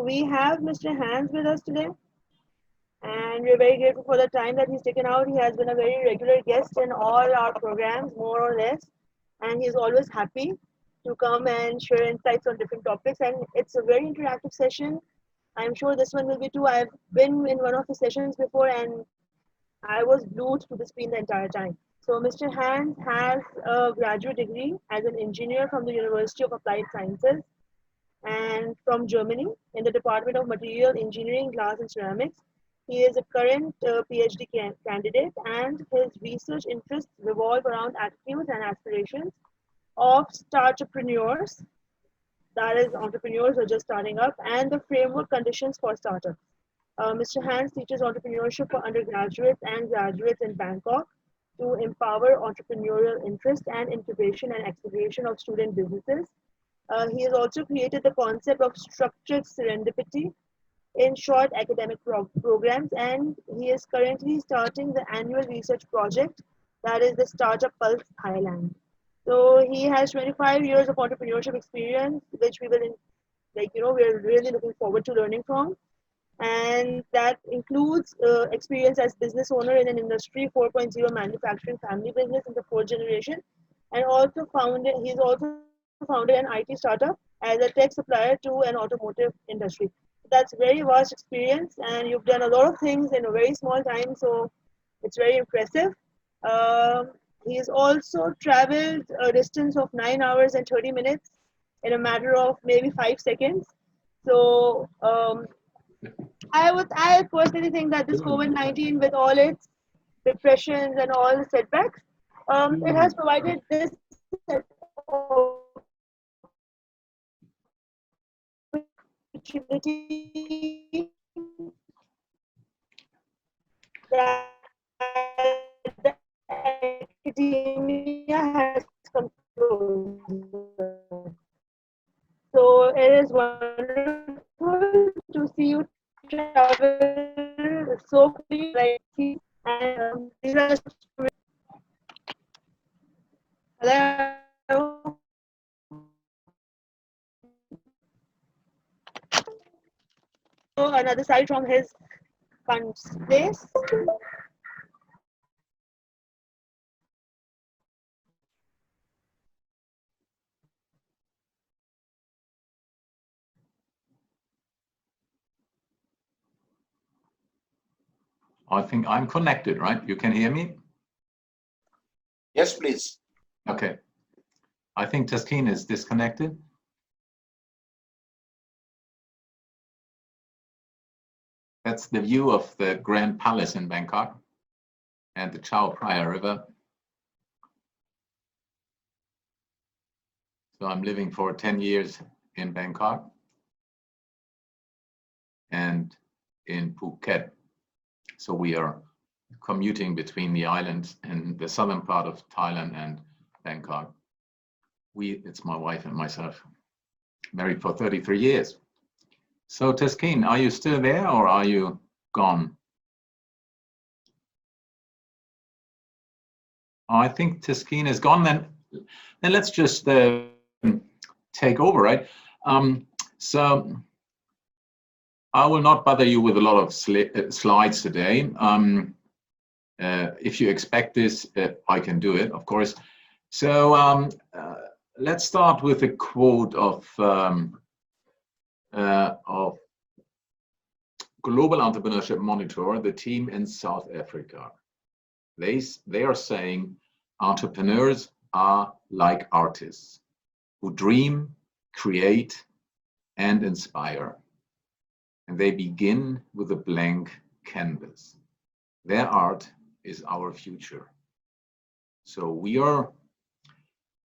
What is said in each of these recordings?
we have Mr. Hans with us today, and we're very grateful for the time that he's taken out. He has been a very regular guest in all our programs, more or less, and he's always happy to come and share insights on different topics. And it's a very interactive session. I'm sure this one will be too. I've been in one of the sessions before, and I was glued to the screen the entire time. So Mr. Hans has a graduate degree as an engineer from the University of Applied Sciences and from Germany in the Department of Material Engineering, Glass and Ceramics. He is a current PhD candidate, and his research interests revolve around attitudes and aspirations of startuppreneurs, that is, entrepreneurs who are just starting up, and the framework conditions for startups. Mr. Hans teaches entrepreneurship for undergraduates and graduates in Bangkok to empower entrepreneurial interest and incubation and acceleration of student businesses. He has also created the concept of structured serendipity in short academic programs, and he is currently starting the annual research project that is the Startup Pulse Thailand. So he has 25 years of entrepreneurship experience, which we will, we're really looking forward to learning from. And that includes experience as business owner in an industry 4.0 manufacturing family business in the fourth generation, and he's also founded an IT startup as a tech supplier to an automotive industry. That's very vast experience, and you've done a lot of things in a very small time, so it's very impressive. He's also traveled a distance of 9 hours and 30 minutes in a matter of maybe 5 seconds. So I personally think that this COVID-19, with all its depressions and all the setbacks, it has provided this opportunity that the academia has come closer. So it is wonderful to see you travel so quickly, like, and these are hello. So another side from his place. I think I'm connected, right? You can hear me? Yes, please. Okay. I think Taskin is disconnected. That's the view of the Grand Palace in Bangkok and the Chao Phraya River. So I'm living for 10 years in Bangkok and in Phuket. So we are commuting between the islands and the southern part of Thailand and Bangkok. It's my wife and myself, married for 33 years. So Taskin, are you still there or are you gone? I think Taskin is gone. Then let's just take over, right? So I will not bother you with a lot of slides today. If you expect this, I can do it, of course. So let's start with a quote of Global Entrepreneurship Monitor, the team in South Africa. They are saying entrepreneurs are like artists who dream, create, and inspire. And they begin with a blank canvas. Their art is our future. So we are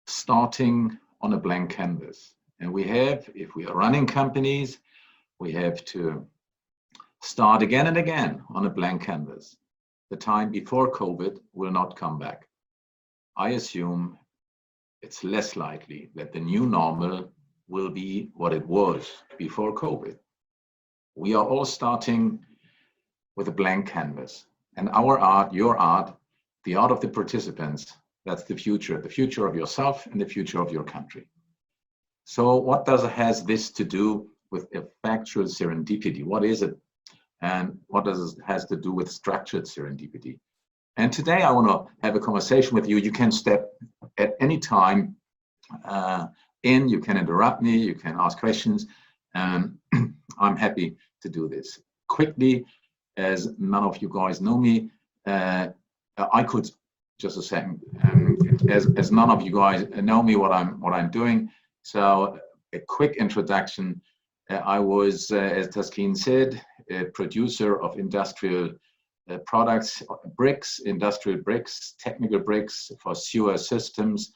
starting on a blank canvas. And we have, if we are running companies, we have to start again and again on a blank canvas. The time before COVID will not come back. I assume it's less likely that the new normal will be what it was before COVID. We are all starting with a blank canvas, and our art, your art, the art of the participants, that's the future of yourself and the future of your country. So what has this to do with effectual serendipity. What is it? And what does it has to do with structured serendipity? And today I want to have a conversation with you. You can step at any time in, you can interrupt me, you can ask questions. I'm happy to do this. Quickly, as none of you guys know me, I could, just a second, as none of you guys know me, what I'm doing. So a quick introduction. I was, as Taskin said, a producer of industrial products, bricks, industrial bricks, technical bricks for sewer systems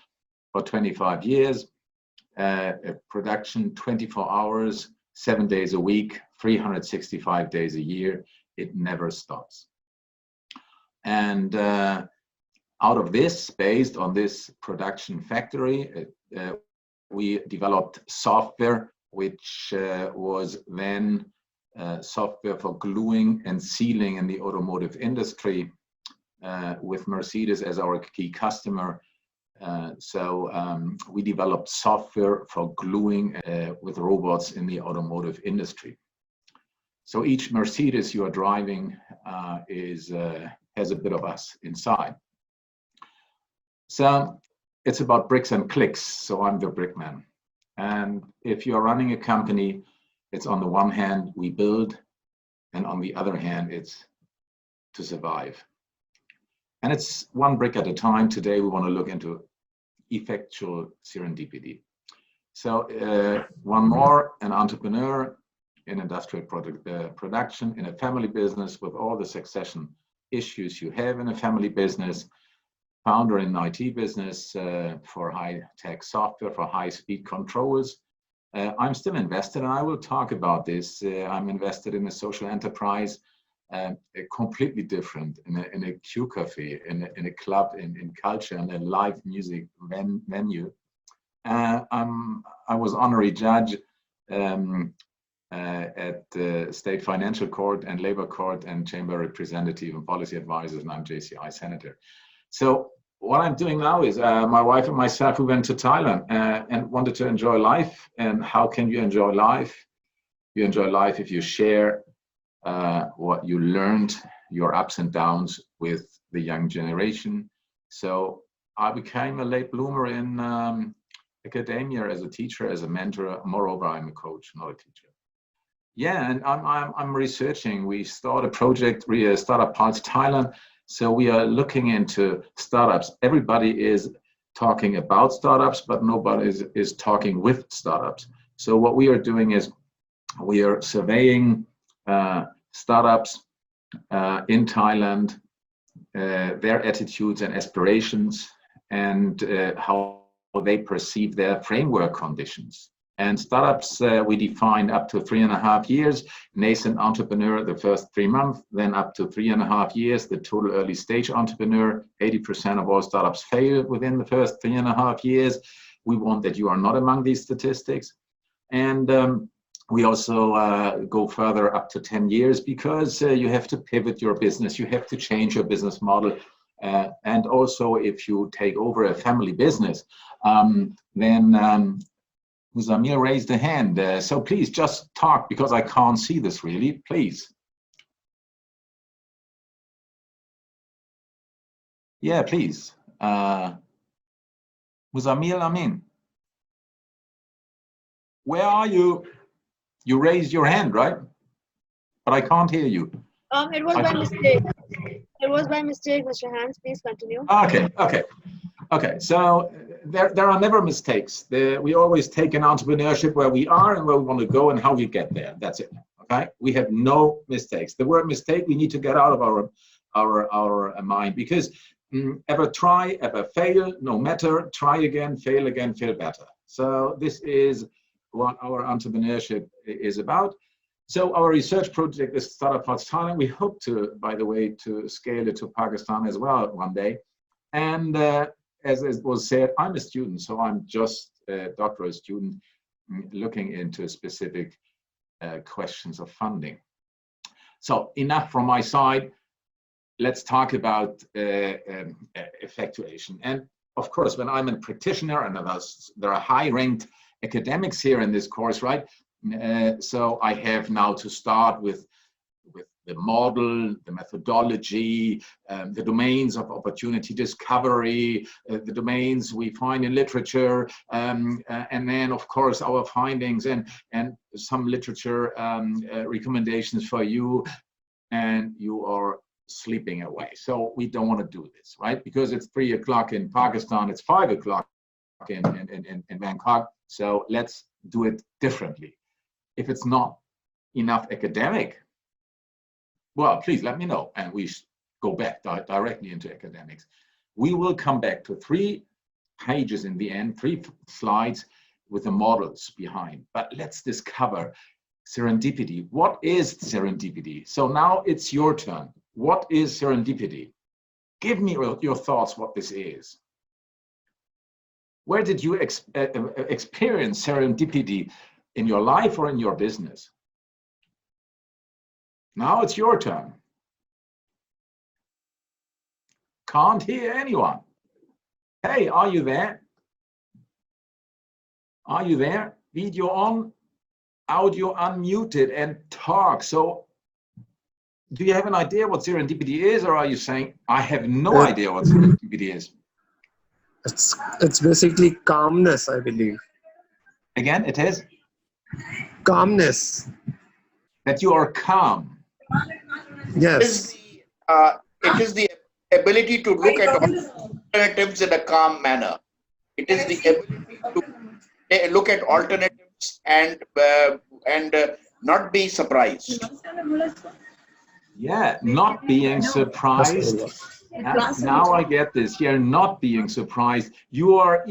for 25 years. Production 24 hours, 7 days a week, 365 days a year. It never stops. And out of this, based on this production factory, we developed software, which was then software for gluing and sealing in the automotive industry, with Mercedes as our key customer. So we developed software for gluing with robots in the automotive industry. So each Mercedes you are driving has a bit of us inside. So it's about bricks and clicks. So I'm the brick man. And if you're running a company, it's on the one hand, we build, and on the other hand, it's to survive. And it's one brick at a time. Today, we want to look into effectual serendipity. So one more, an entrepreneur in industrial production, in a family business with all the succession issues you have in a family business, founder in IT business for high-tech software, for high-speed controls. I'm still invested, and I will talk about this. I'm invested in a social enterprise, completely different, in a Q cafe, in a club, in culture, and a live music venue. I was honorary judge at the State Financial Court and Labor Court and Chamber Representative and Policy Advisors, and I'm JCI Senator. So what I'm doing now is my wife and myself, we went to Thailand and wanted to enjoy life. And how can you enjoy life? You enjoy life if you share what you learned, your ups and downs with the young generation. So I became a late bloomer in academia as a teacher, as a mentor. Moreover, I'm a coach, not a teacher. Yeah, and I'm researching. We start a project, Startup Pulse Thailand. So we are looking into startups. Everybody is talking about startups, but nobody is talking with startups. So what we are doing is we are surveying startups in Thailand, their attitudes and aspirations, and how they perceive their framework conditions. And startups, we define up to 3.5 years, nascent entrepreneur the first 3 months, then up to 3.5 years, the total early stage entrepreneur. 80% of all startups fail within the first 3.5 years. We want that you are not among these statistics. And we also go further up to 10 years because you have to pivot your business, you have to change your business model. And also if you take over a family business, then Muzamil raised a hand, so please just talk because I can't see this really, please. Yeah, please. Muzamil Amin. Where are you? You raised your hand, right? But I can't hear you. It was by mistake. It was by mistake, Mr. Hans. Please continue. Okay. So there are never mistakes. We always take an entrepreneurship where we are and where we want to go and how we get there. That's it. Okay. We have no mistakes. The word mistake we need to get out of our mind, because ever try, ever fail, no matter. Try again, fail better. So this is what our entrepreneurship is about. So our research project is Startup Pulse Thailand. We hope to, by the way, to scale it to Pakistan as well one day. And as was said, I'm a student, so I'm just a doctoral student looking into specific questions of funding. So enough from my side. Let's talk about effectuation. And of course, when I'm a practitioner, and there are high-ranked academics here in this course, right? So I have now to start with the model, the methodology, the domains of opportunity discovery, the domains we find in literature, and then of course our findings and some literature recommendations for you, and you are sleeping away. So we don't want to do this, right? Because it's 3 o'clock in Pakistan, it's 5 o'clock in Bangkok. So let's do it differently. If it's not enough academic, well, please let me know, and we go back directly into academics. We will come back to 3 pages in the end, 3 slides with the models behind. But let's discover serendipity. What is serendipity? So now it's your turn. What is serendipity? Give me your thoughts what this is. Where did you experience serendipity in your life or in your business? Now it's your turn. Can't hear anyone. Hey, are you there? Are you there? Video on, audio unmuted, and talk. So do you have an idea what serendipity is, or are you saying, I have no idea what serendipity is? It's basically calmness, I believe. Again, it is? Calmness. That you are calm. Yes. It is the ability to look at alternatives in a calm manner. It is the ability to look at alternatives and not be surprised. Yeah, not being surprised. Now I get this. You're not being surprised. You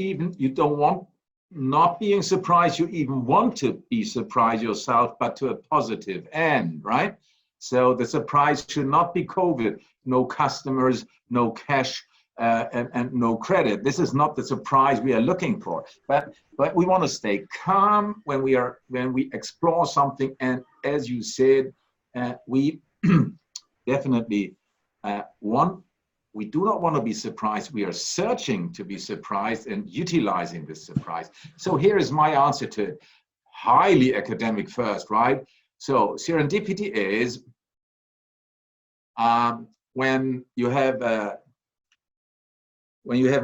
don't want not being surprised. You even want to be surprised yourself, but to a positive end, right? So the surprise should not be COVID, no customers, no cash, and no credit. This is not the surprise we are looking for. But we want to stay calm when we explore something. And as you said, we definitely we do not want to be surprised. We are searching to be surprised and utilizing this surprise. So here is my answer to it. Highly academic first, right? So serendipity is when you have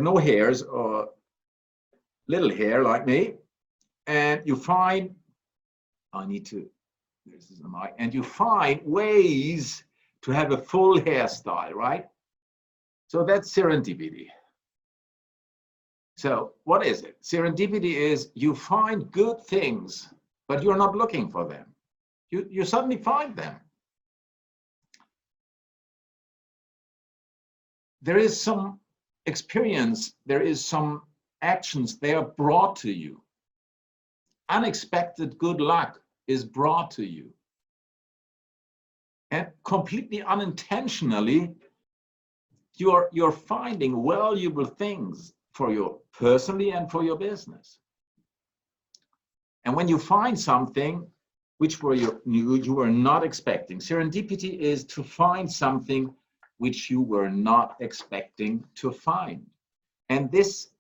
no hairs or little hair like me, and you find and you find ways to have a full hairstyle, right? So that's serendipity. So what is it? Serendipity is you find good things, but you're not looking for them. You suddenly find them. There is some experience, there is some actions, they are brought to you. Unexpected good luck is brought to you. And completely unintentionally, you're finding valuable things for your personally and for your business. And when you find something which you were not expecting, serendipity is to find something which you were not expecting to find. And this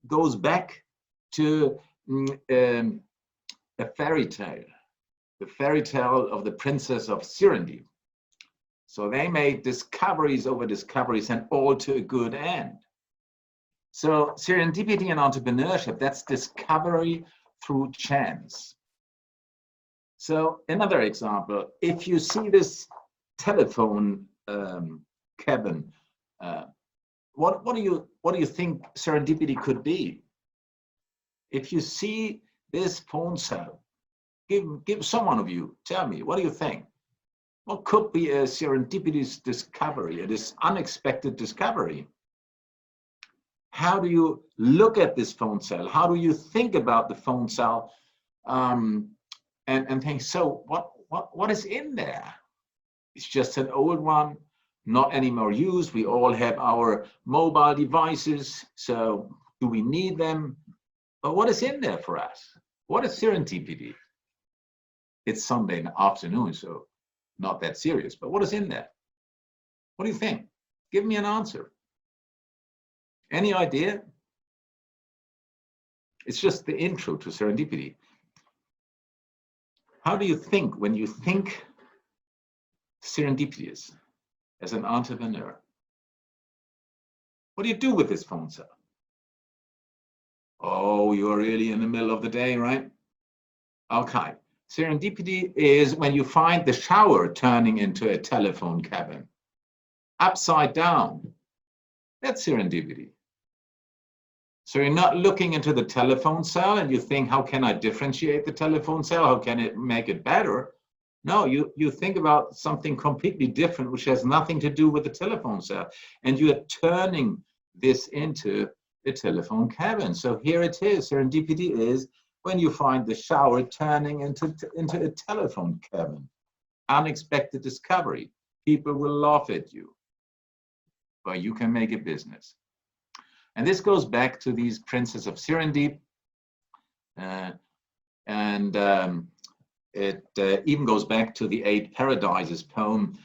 goes back to a fairy tale, the fairy tale of the Princess of Serendip. So they made discoveries over discoveries and all to a good end. So serendipity and entrepreneurship, that's discovery through chance. So another example, if you see this telephone cabin, what do you think serendipity could be? If you see this phone cell, give someone of you, tell me, what do you think? What could be a serendipitous discovery, this unexpected discovery? How do you look at this phone cell? How do you think about the phone cell and think, so what is in there? It's just an old one, not anymore used. We all have our mobile devices, so do we need them? But what is in there for us? What is serendipity? It's Sunday afternoon, so not that serious, but what is in there? What do you think? Give me an answer. Any idea? It's just the intro to serendipity. How do you think when you think serendipitous as an entrepreneur? What do you do with this phone cell? Oh, you're really in the middle of the day, right? Okay. Serendipity is when you find the shower turning into a telephone cabin. Upside down. That's serendipity. So you're not looking into the telephone cell and you think, how can I differentiate the telephone cell? How can it make it better? No, you think about something completely different, which has nothing to do with the telephone cell. And you are turning this into a telephone cabin. So here it is. Serendipity is when you find the shower turning into a telephone cabin. Unexpected discovery. People will laugh at you, but you can make a business. And this goes back to these princes of Serendip. It even goes back to the 8 Paradises poem,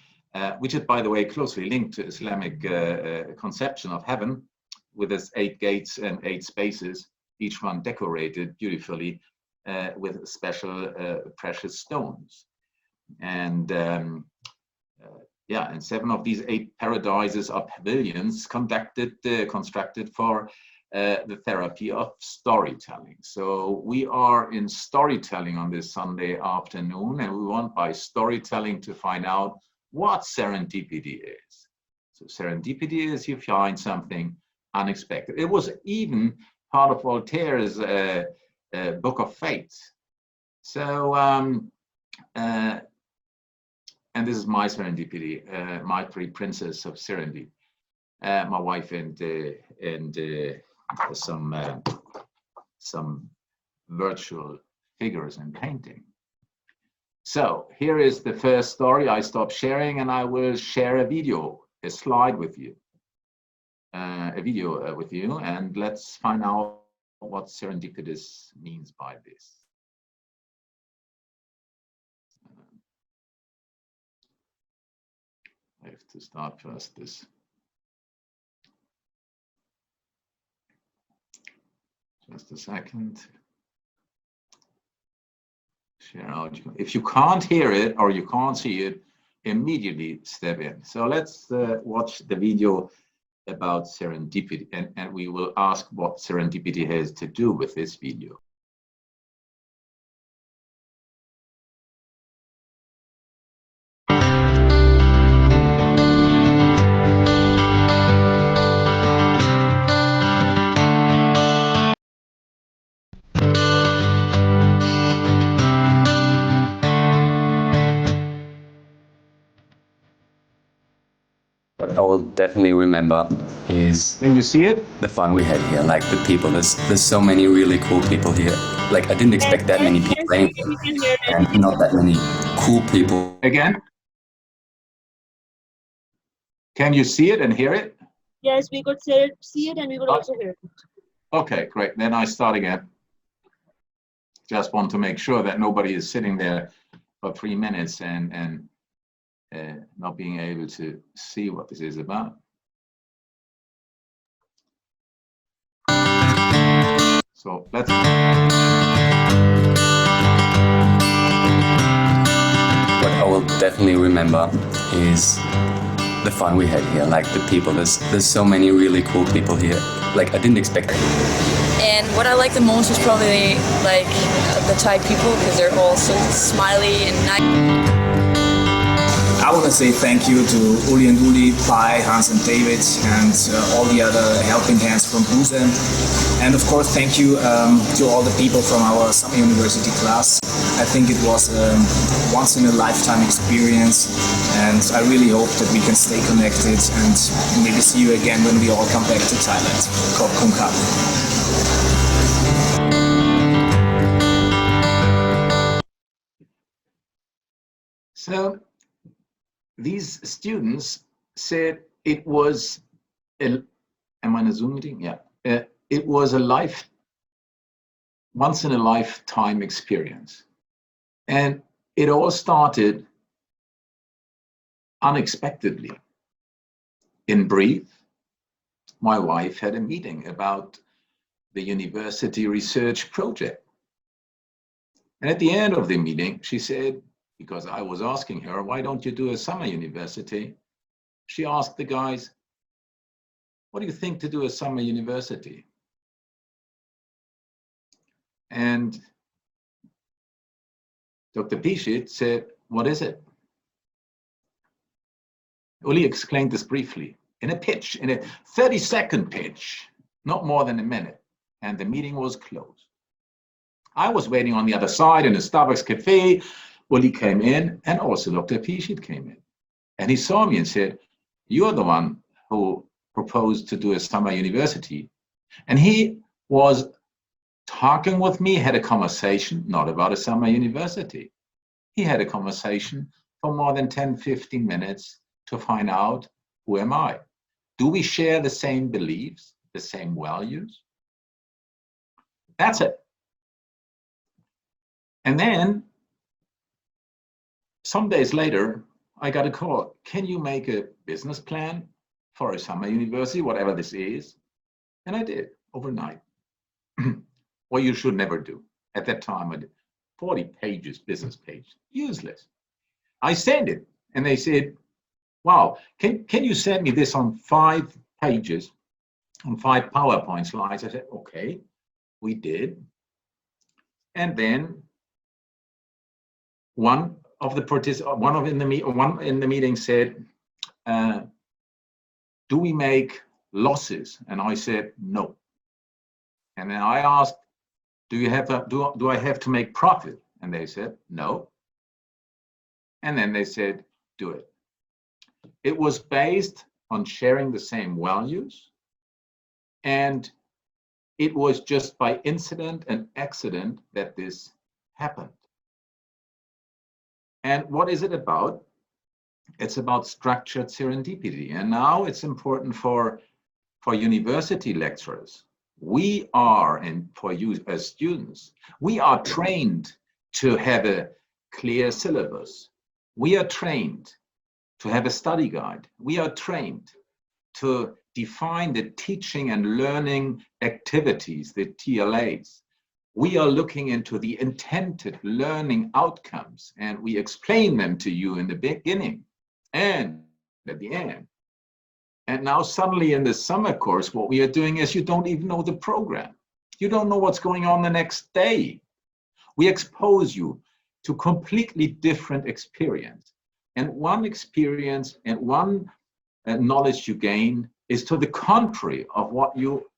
which is, by the way, closely linked to Islamic conception of heaven, with its 8 gates and 8 spaces, each one decorated beautifully with special precious stones. And and 7 of these 8 paradises are pavilions constructed for the therapy of storytelling. So we are in storytelling on this Sunday afternoon, and we want by storytelling to find out what serendipity is. So serendipity is you find something unexpected. It was even part of Voltaire's Book of Fate. So and this is my serendipity, my 3 princes of Serendip, my wife and some virtual figures and painting. So here is the first story. I stop sharing and I will share a video, a slide with you, with you, and let's find out what serendipitous means by this. I have to start first this. Just a second. Share out. If you can't hear it or you can't see it, immediately step in. So let's watch the video about serendipity, and we will ask what serendipity has to do with this video. What I will definitely remember is Can you see it? the fun we had here, like the people. There's so many really cool people here. Like I didn't expect that many people, Yes, we can hear it. and not that many cool people. Again? Can you see it and hear it? Yes, we could see it and we could also hear it. Okay, great. Then I start again. Just want to make sure that nobody is sitting there for 3 minutes and not being able to see what this is about. So let's. What I will definitely remember is the fun we had here, like the people. There's so many really cool people here. Like I didn't expect that. And what I like the most is probably like the Thai people, because they're all so smiley and nice. I want to say thank you to Uli and Uli, Pai, Hans and David, and all the other helping hands from Busan. And of course, thank you to all the people from our summer university class. I think it was a once-in-a-lifetime experience, and I really hope that we can stay connected and maybe see you again when we all come back to Thailand. Khop khun krap. So these students said it was am I in a Zoom meeting? Yeah. It was a once in a lifetime experience. And it all started unexpectedly. In brief, my wife had a meeting about the university research project. And at the end of the meeting, she said, because I was asking her, why don't you do a summer university? She asked the guys, what do you think to do a summer university? And Dr. Pichit said, what is it? Uli explained this briefly in a pitch, in a 30-second pitch, not more than a minute, and the meeting was closed. I was waiting on the other side in a Starbucks cafe. Uli came in, and also Dr. Pichit came in. And he saw me and said, you're the one who proposed to do a summer university. And he was talking with me, had a conversation, not about a summer university. He had a conversation for more than 10, 15 minutes to find out, who am I? Do we share the same beliefs, the same values? That's it. And then some days later, I got a call. Can you make a business plan for a summer university, whatever this is? And I did overnight. What you should never do. At that time, I did 40 pages, business page, useless. I sent it, and they said, wow, can you send me this on 5 pages, on 5 PowerPoint slides? I said, okay, we did. And then one in the meeting said, do we make losses? And I said, no. And then I asked, do I have to make profit? And they said, no. And then they said, do it. It was based on sharing the same values. And it was just by incident and accident that this happened. And what is it about? It's about structured serendipity. And now it's important for university lecturers. We are, and for you as students, we are trained to have a clear syllabus. We are trained to have a study guide. We are trained to define the teaching and learning activities, the TLAs. We are looking into the intended learning outcomes, and we explain them to you in the beginning and at the end. And now suddenly in the summer course, what we are doing is you don't even know the program. You don't know what's going on the next day. We expose you to completely different experience. And one experience and one knowledge you gain is to the contrary of what you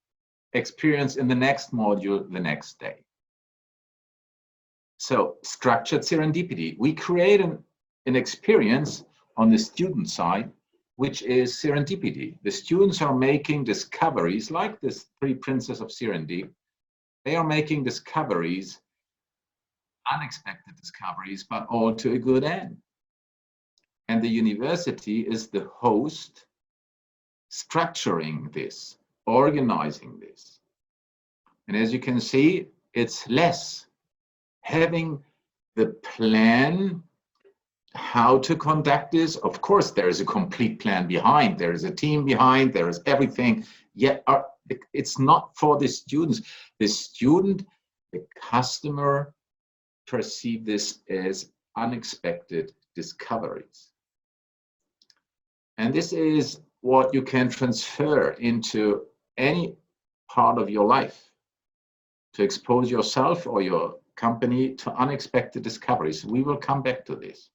experience in the next module the next day. So structured serendipity, we create an experience on the student side, which is serendipity. The students are making discoveries like this 3 Princes of Serendip. They are making discoveries, unexpected discoveries, but all to a good end. And the university is the host structuring this, organizing this. And as you can see, it's less having the plan how to conduct this. Of course, there is a complete plan behind, there is a team behind, there is everything. Yet it's not for the students. The student, the customer perceive this as unexpected discoveries. And this is what you can transfer into any part of your life, to expose yourself or your company to unexpected discoveries. We will come back to this.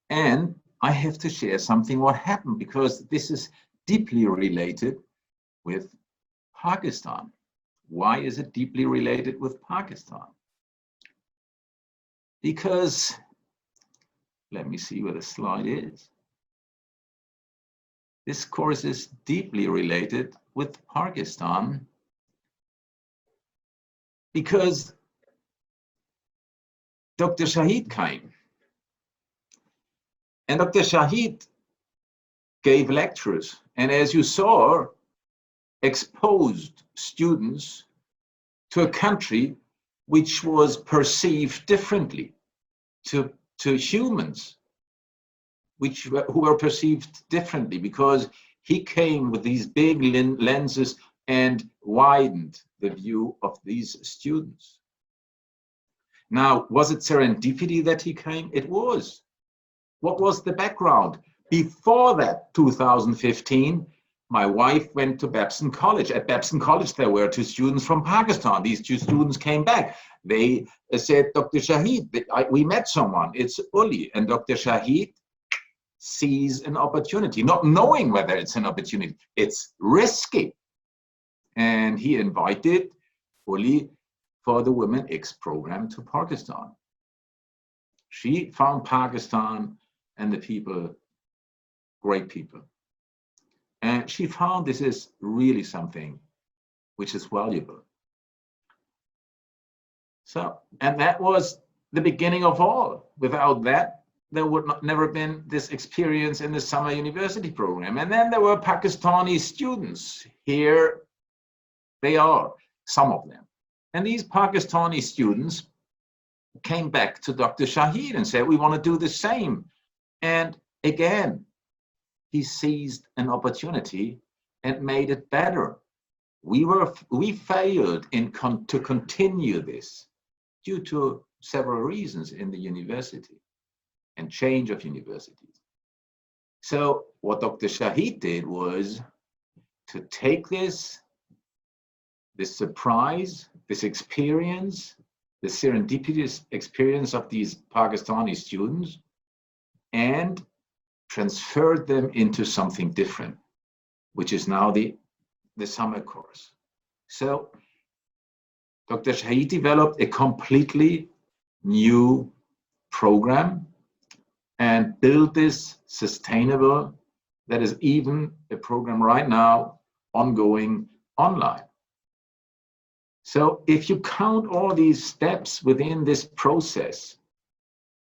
And I have to share something what happened, because this is deeply related with Pakistan. Why is it deeply related with Pakistan? Because, let me see where the slide is. This course is deeply related with Pakistan because Dr. Shahid came. And Dr. Shahid gave lectures, and as you saw, exposed students to a country which was perceived differently, to humans who were perceived differently, because he came with these big lenses and widened the view of these students. Now, was it serendipity that he came? It was. What was the background? Before that, 2015, my wife went to Babson College. At Babson College, there were 2 students from Pakistan. These 2 students came back. They said, Dr. Shahid, we met someone. It's Uli. And Dr. Shahid sees an opportunity, not knowing whether it's an opportunity. It's risky. And he invited Uli for the Women X program to Pakistan. She found Pakistan and the people, great people. And she found this is really something which is valuable. So, and that was the beginning of all. Without that, there would never been this experience in the summer university program. And then there were Pakistani students. Here they are, some of them. And these Pakistani students came back to Dr. Shahid and said, we want to do the same. And again, he seized an opportunity and made it better. We failed to continue this due to several reasons in the university and change of universities. So what Dr. Shahid did was to take this surprise, this experience, the serendipitous experience of these Pakistani students, and transferred them into something different, which is now the summer course. So Dr. Shahid developed a completely new program and built this sustainable, that is even a program right now ongoing online. So if you count all these steps within this process,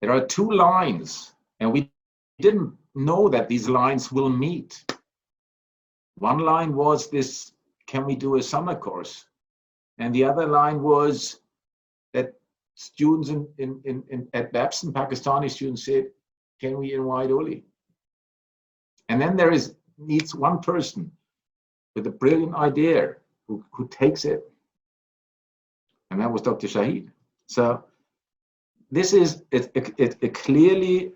there are 2 lines, and we didn't know that these lines will meet. One line was this, can we do a summer course? And the other line was that students at Babson, Pakistani students said, can we invite Uli? And then there needs one person with a brilliant idea who takes it. And that was Dr. Shahid. So this is a clearly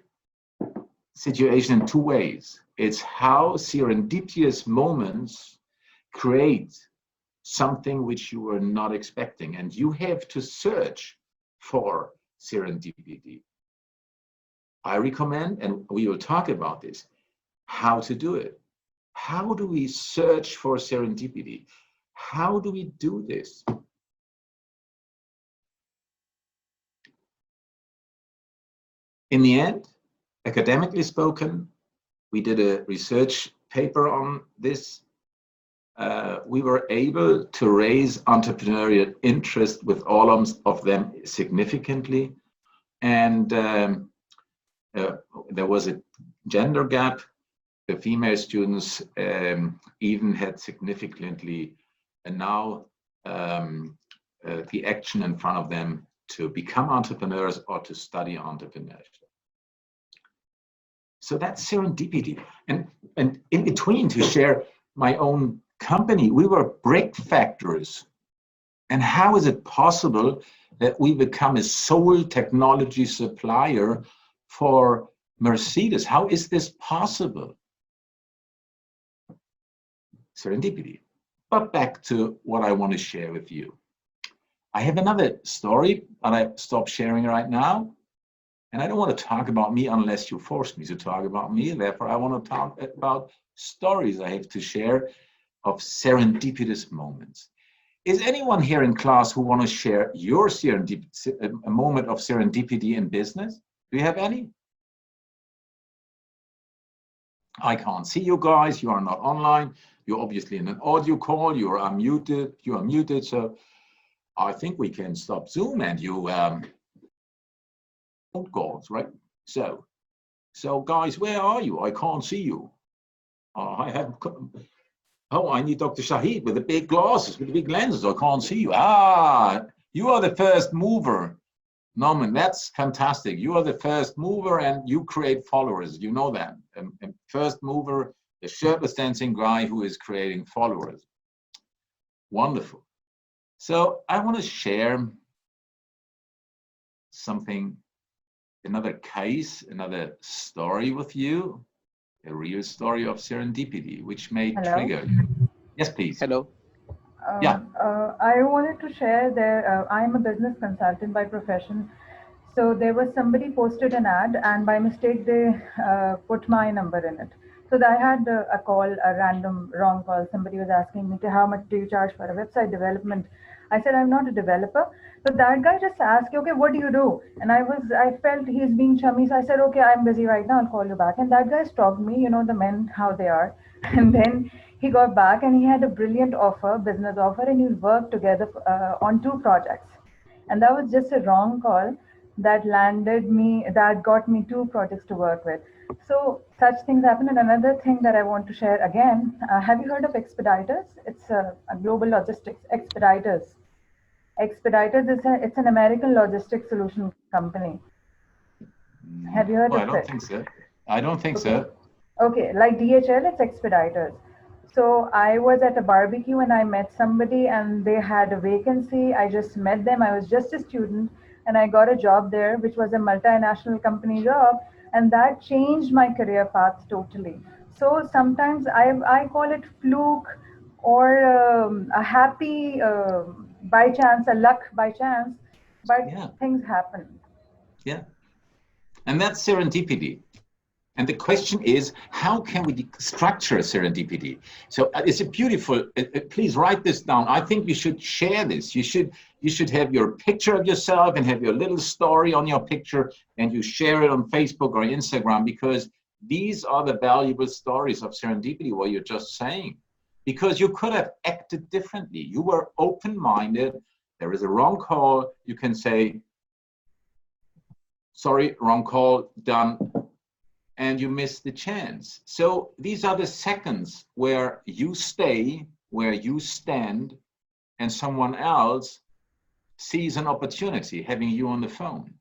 situation in 2 ways. It's how serendipitous moments create something which you were not expecting, and you have to search for serendipity. I recommend, and we will talk about this, how to do it. How do we search for serendipity? How do we do this? In the end, academically spoken, we did a research paper on this. We were able to raise entrepreneurial interest with all of them significantly. And there was a gender gap. The female students even had significantly, and now the action in front of them to become entrepreneurs or to study entrepreneurship. So that's serendipity. And in between, to share my own company, we were brake factories. And how is it possible that we become a sole technology supplier for Mercedes? How is this possible? Serendipity. But back to what I want to share with you. I have another story, but I stop sharing right now. And I don't want to talk about me unless you force me to talk about me. Therefore, I want to talk about stories I have to share of serendipitous moments. Is anyone here in class who want to share your a moment of serendipity in business? Do you have any? I can't see you guys. You are not online. You're obviously in an audio call. You are unmuted. You are muted. So I think we can stop Zoom and you phone calls, right? So guys, where are you? I can't see you. I need Dr. Shahid with the big glasses, with the big lenses. I can't see you. You are the first mover. Norman, that's fantastic. You are the first mover and you create followers. You know that. First mover, the shirtless dancing guy who is creating followers. Wonderful. So I want to share something, another case, another story with you, a real story of serendipity, which may Hello? trigger. Yes, please. Hello. Yeah. I wanted to share there. I'm a business consultant by profession. So there was somebody posted an ad, and by mistake they put my number in it. So I had a call, a random wrong call. Somebody was asking me, how much do you charge for a website development? I said, I'm not a developer. So that guy just asked, okay, what do you do? And I felt he's being chummy. So I said, okay, I'm busy right now. I'll call you back. And that guy stopped me, you know, the men, how they are. And then he got back and he had a brilliant offer, business offer, and we worked together on 2 projects. And that was just a wrong call that got me 2 projects to work with. So such things happen. And another thing that I want to share again, have you heard of Expeditors? It's a global logistics. Expeditors. Expeditors is it's an American logistics solution company. Have you heard Oh, of I don't it? think so. I don't think Okay. so. Okay, like DHL, it's Expeditors. So I was at a barbecue and I met somebody and they had a vacancy. I just met them. I was just a student and I got a job there, which was a multinational company job. And that changed my career path totally. So sometimes I call it fluke or a happy by chance, a luck by chance, but Yeah. things happen. Yeah. And that's serendipity. And the question is, how can we structure serendipity? So it's a beautiful, please write this down. I think you should share this. You should have your picture of yourself and have your little story on your picture and you share it on Facebook or Instagram, because these are the valuable stories of serendipity, what you're just saying. Because you could have acted differently. You were open-minded. There is a wrong call. You can say, sorry, wrong call, done. And you miss the chance. So these are the seconds where you stay, where you stand, and someone else sees an opportunity having you on the phone.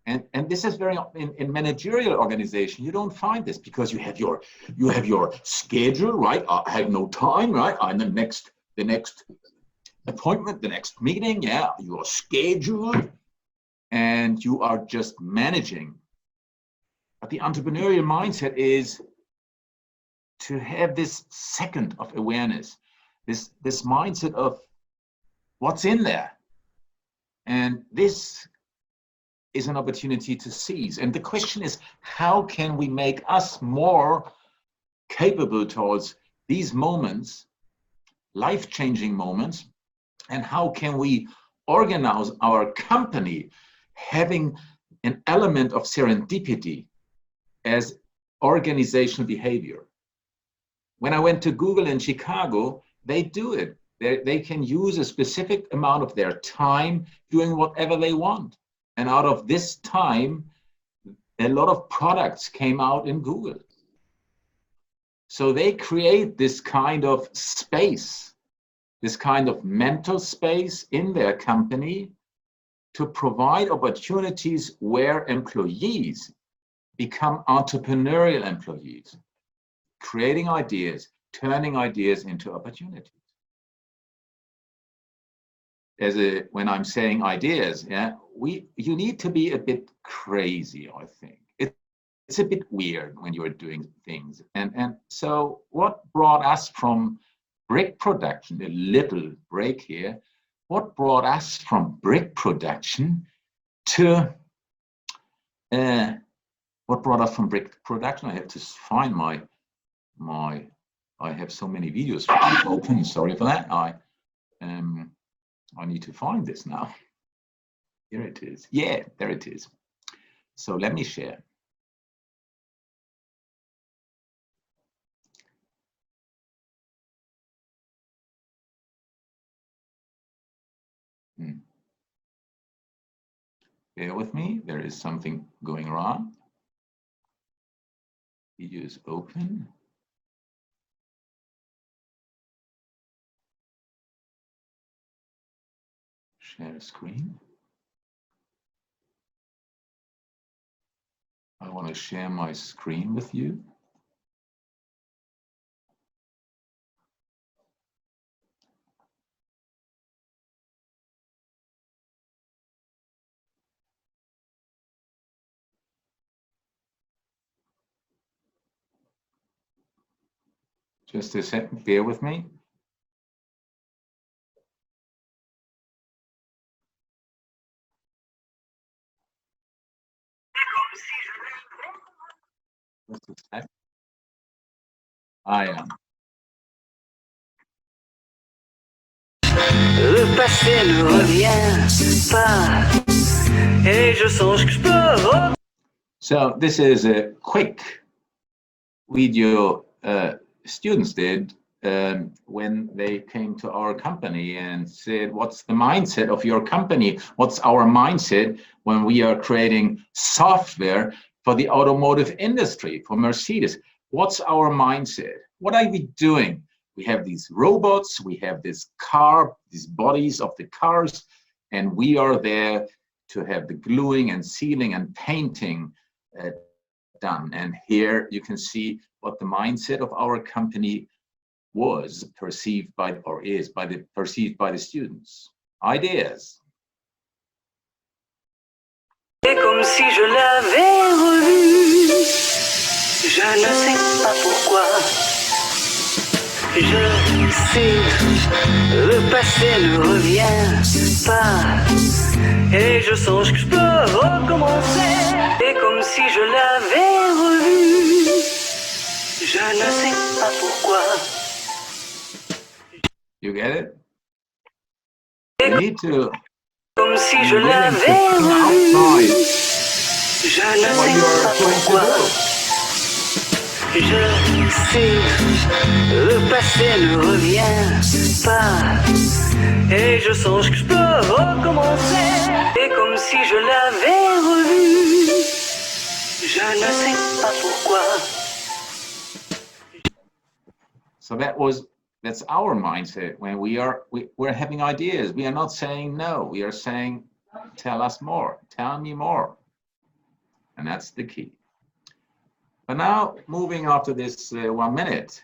And this is very, in managerial organization, you don't find this because you have your schedule, right? I have no time, right? I'm the next appointment, the next meeting, yeah, you are scheduled and you are just managing. But the entrepreneurial mindset is to have this second of awareness, this mindset of what's in there. And this is an opportunity to seize. And the question is, how can we make us more capable towards these moments, life-changing moments, and how can we organize our company having an element of serendipity as organizational behavior? When I went to Google in Chicago, they do it. They can use a specific amount of their time doing whatever they want. And out of this time, a lot of products came out in Google. So they create this kind of space, this kind of mental space in their company to provide opportunities where employees become entrepreneurial employees, creating ideas, turning ideas into opportunities. When I'm saying ideas, yeah, you need to be a bit crazy, I think. It's a bit weird when you're doing things. And so what brought us from brick production, a little break here, what brought us from brick production to what brought us from brick production? I have to find I have so many videos open. Sorry for that. I need to find this now. Here it is. Yeah, there it is. So let me share. Bear with me. There is something going wrong. Video is open. Share screen. I want to share my screen with you. Just a second, bear with me. Just a sec. I am. Le passé ne revient pas et je songe que je peux. So this is a quick video students did when they came to our company and said, what's the mindset of your company? What's our mindset when we are creating software for the automotive industry, for Mercedes? What's our mindset? What are we doing? We have these robots, we have this car, these bodies of the cars, and we are there to have the gluing and sealing and painting done. And here you can see what the mindset of our company was perceived by, or is perceived by the students. Ideas. C'est comme si je l'avais revu. Je ne sais pas pourquoi. Je sais, le passé ne revient pas. Et je songe que je peux recommencer. C'est comme si je l'avais revu. Je ne sais pas pourquoi. You get it? You need to Comme si je l'avais revu. Je ne sais pas pourquoi. Je sais, le passé ne revient pas. Et je songe que je peux recommencer. C'est comme si je l'avais revu. Je ne sais pas pourquoi. So that's our mindset when we're having ideas. We are not saying no, we are saying, tell us more, tell me more. And that's the key. But now moving after this 1 minute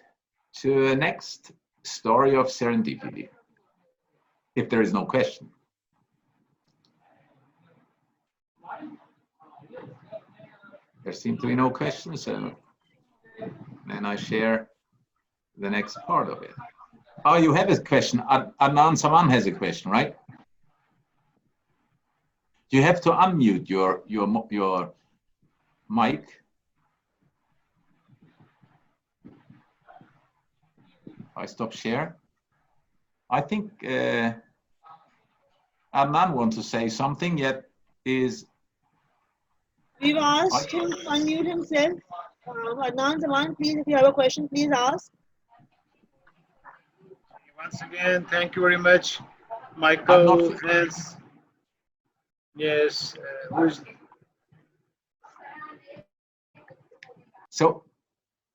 to the next story of serendipity, if there is no question. There seem to be no questions, so then I share the next part of it. Oh, you have a question. Adnan Saman has a question, right? You have to unmute your mic. I stop share. I think Adnan wants to say something, yet is. We've asked him to unmute himself. Adnan Zaman, please, if you have a question, please ask. Once again, thank you very much, Michael. Yes. So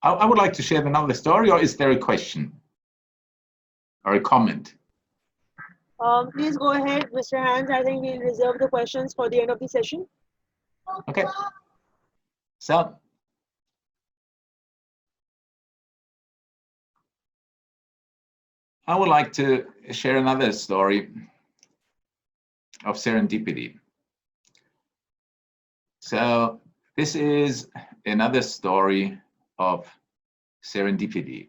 I would like to share another story, or is there a question or a comment? Please go ahead, Mr. Hans. I think we'll reserve the questions for the end of the session. Okay. So I would like to share another story of serendipity. So this is another story of serendipity.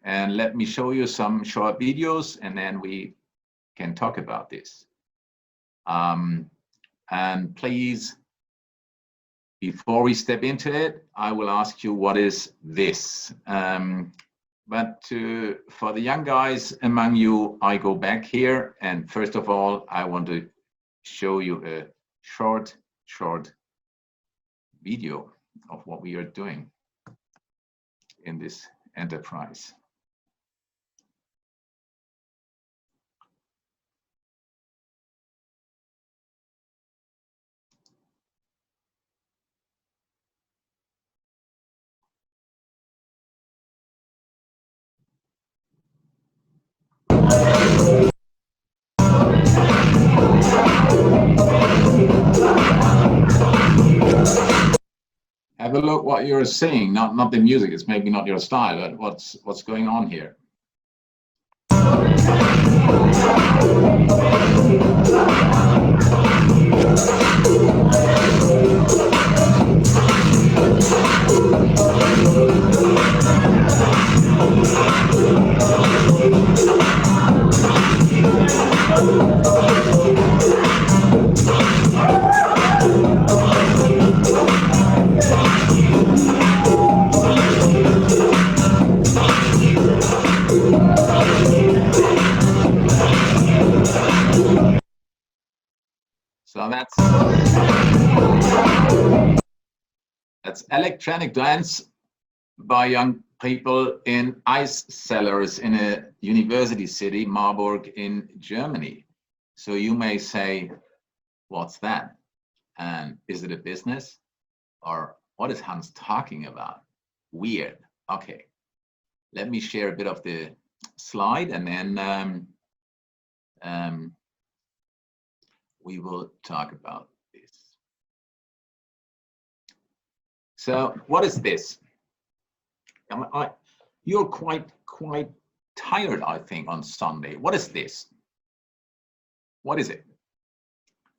And let me show you some short videos and then we can talk about this. And please, before we step into it, I will ask you, what is this? But for the young guys among you, I go back here. And first of all, I want to show you a short video of what we are doing in this enterprise. Have a look what you're seeing, not the music. It's maybe not your style, but what's going on here. That's electronic dance by young people in ice cellars in a university city, Marburg in Germany. So you may say, what's that? And is it a business? Or what is Hans talking about? Weird. Okay, let me share a bit of the slide and then we will talk about this. So what is this? You're quite tired, I think, on Sunday. What is this? What is it?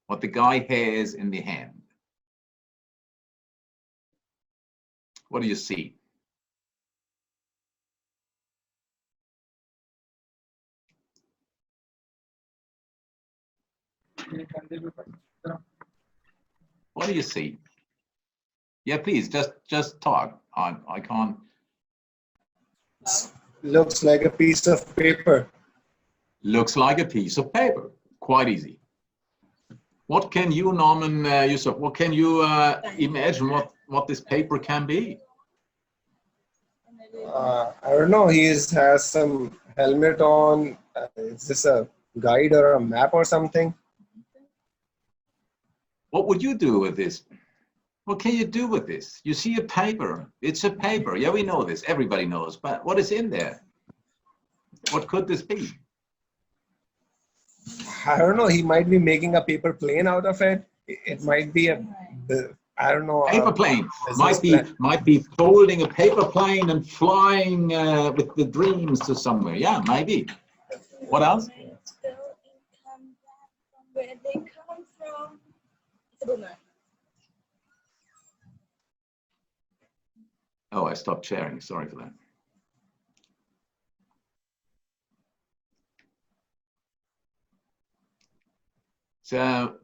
What the guy has in the hand. What do you see? What do you see? Yeah, please, just talk. I can't. Looks like a piece of paper. Looks like a piece of paper. Quite easy. What can you, Norman, Yusuf, what can you imagine what this paper can be? I don't know. He has some helmet on. Is this a guide or a map or something? What would you do with this? What can you do with this? You see a paper. It's a paper. Yeah, we know this. Everybody knows. But what is in there? What could this be? I don't know. He might be making a paper plane out of it. It might be a, I don't know. Paper plane. Might be folding a paper plane and flying with the dreams to somewhere. Yeah, maybe. What else? Where they come from. Oh, I stopped sharing. Sorry for that. So,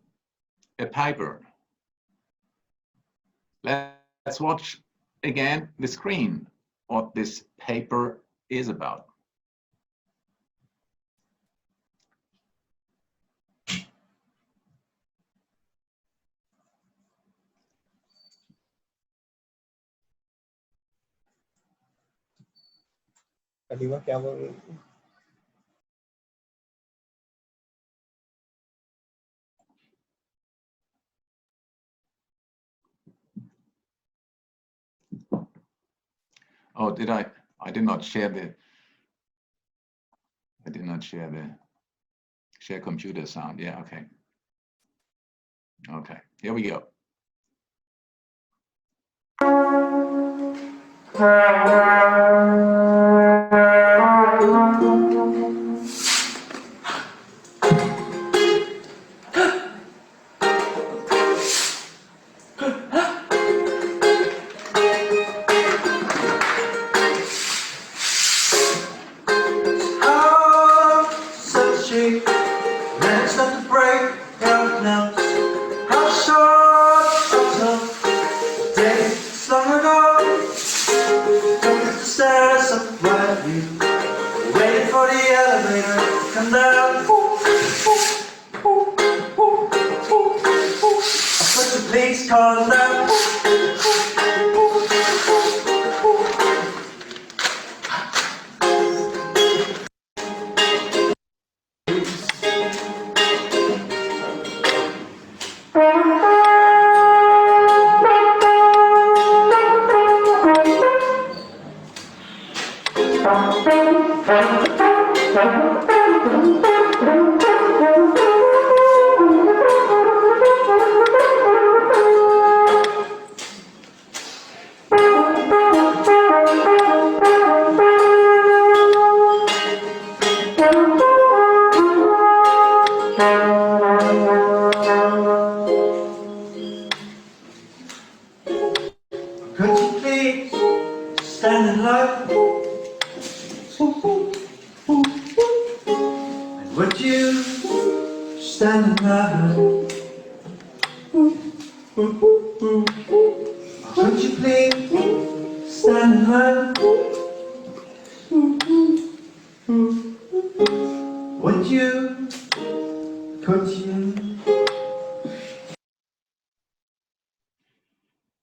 a paper. Let's watch again the screen, what this paper is about. Oh, did I? I did not share the. I did not share the share computer sound. Yeah, okay. Okay, here we go.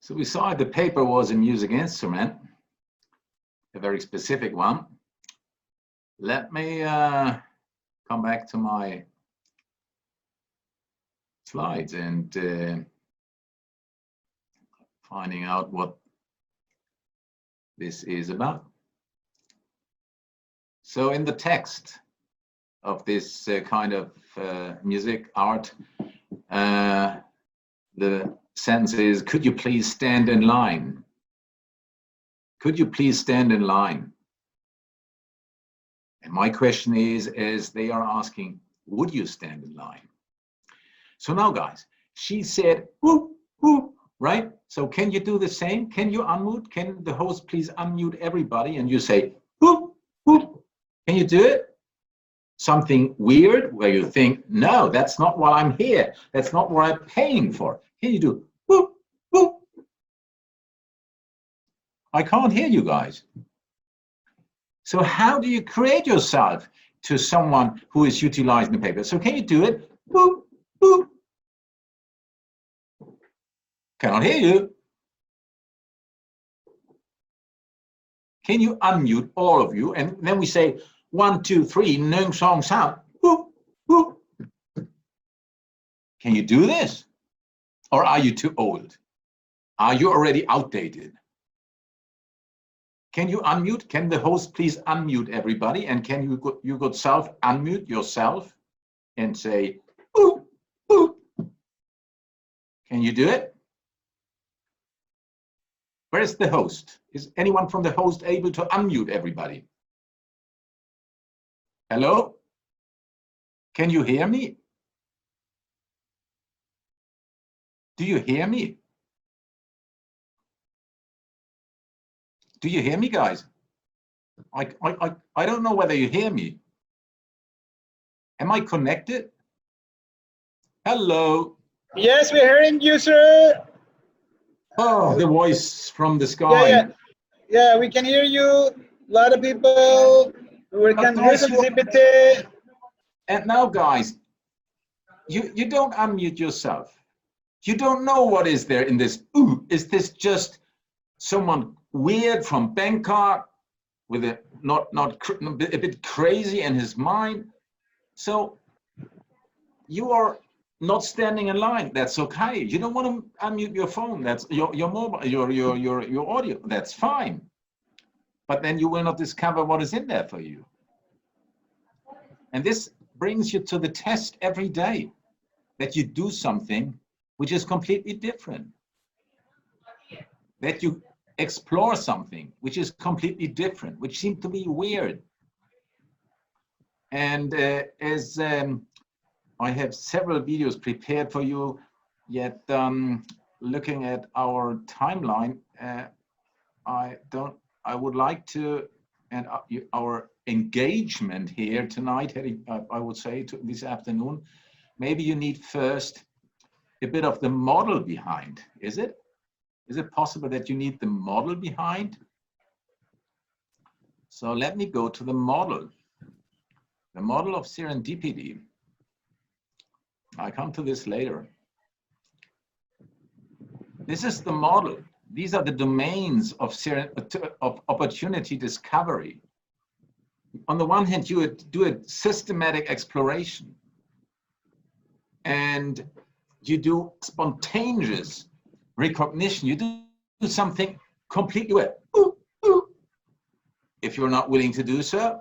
So we saw the paper was a music instrument, a very specific one. Let me come back to my slides and finding out what this is about. So in the text of this kind of music art, the sentence is, could you please stand in line? Could you please stand in line? And my question is, as they are asking, would you stand in line? So now, guys, she said, whoop, whoop, right? So can you do the same? Can you unmute? Can the host please unmute everybody? And you say, whoop, whoop. Can you do it? Something weird where you think, no, that's not what I'm here. That's not what I'm paying for. Can you do, whoop, whoop? I can't hear you guys. So how do you create yourself to someone who is utilizing the paper? So can you do it? Boop, boop. Cannot hear you. Can you unmute all of you? And then we say, 1, 2, 3, nung song sound. Boop, boop. Can you do this? Or are you too old? Are you already outdated? Can you unmute? Can the host please unmute everybody? And can you good self unmute yourself and say, boop, boop. Can you do it? Where is the host? Is anyone from the host able to unmute everybody? Hello? Can you hear me? Do you hear me? Do you hear me, guys? I don't know whether you hear me. Am I connected? Hello? Yes, we're hearing you, sir. Oh, the voice from the sky. Yeah, we can hear you. A lot of people. We can hear Serendipity. And now, guys, you don't unmute yourself. You don't know what is there in this. Ooh, is this just someone weird from Bangkok with a a bit crazy in his mind? So you are not standing in line. That's okay. You don't want to unmute your phone. That's your mobile, your audio. That's fine. But then you will not discover what is in there for you. And this brings you to the test every day, that you do something which is completely different. That you explore something which is completely different, which seems to be weird. And as I have several videos prepared for you, yet looking at our timeline, I would like to, and our engagement here tonight, I would say this afternoon, maybe you need first a bit of the model behind, is it? Is it possible that you need the model behind? So let me go to the model of serendipity. I'll come to this later. This is the model. These are the domains of opportunity discovery. On the one hand, you do a systematic exploration, and you do spontaneous recognition. You do something completely weird. Ooh, ooh. If you're not willing to do so,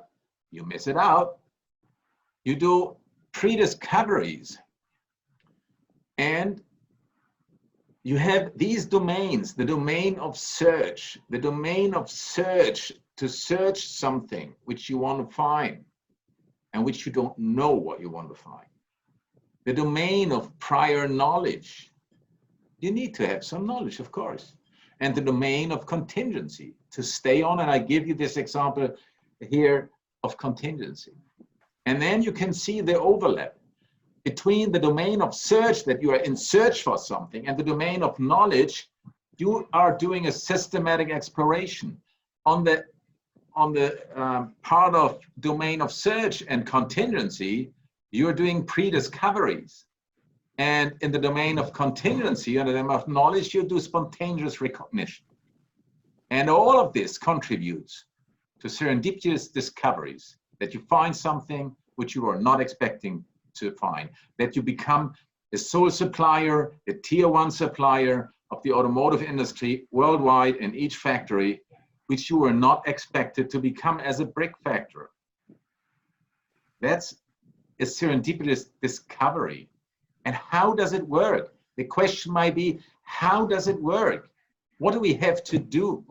you miss it out. You do pre-discoveries, and you have these domains, the domain of search, to search something which you want to find and which you don't know what you want to find. The domain of prior knowledge. You need to have some knowledge, of course. And the domain of contingency, to stay on, and I give you this example here of contingency. And then you can see the overlap between the domain of search, that you are in search for something, and the domain of knowledge. You are doing a systematic exploration. On the part of domain of search and contingency, you're doing pre-discoveries. And in the domain of contingency, in the domain of knowledge, you do spontaneous recognition. And all of this contributes to serendipitous discoveries, that you find something which you are not expecting to find, that you become a sole supplier, a tier 1 supplier of the automotive industry worldwide in each factory, which you were not expected to become as a brick factor. That's a serendipitous discovery. And how does it work? The question might be, how does it work? What do we have to do?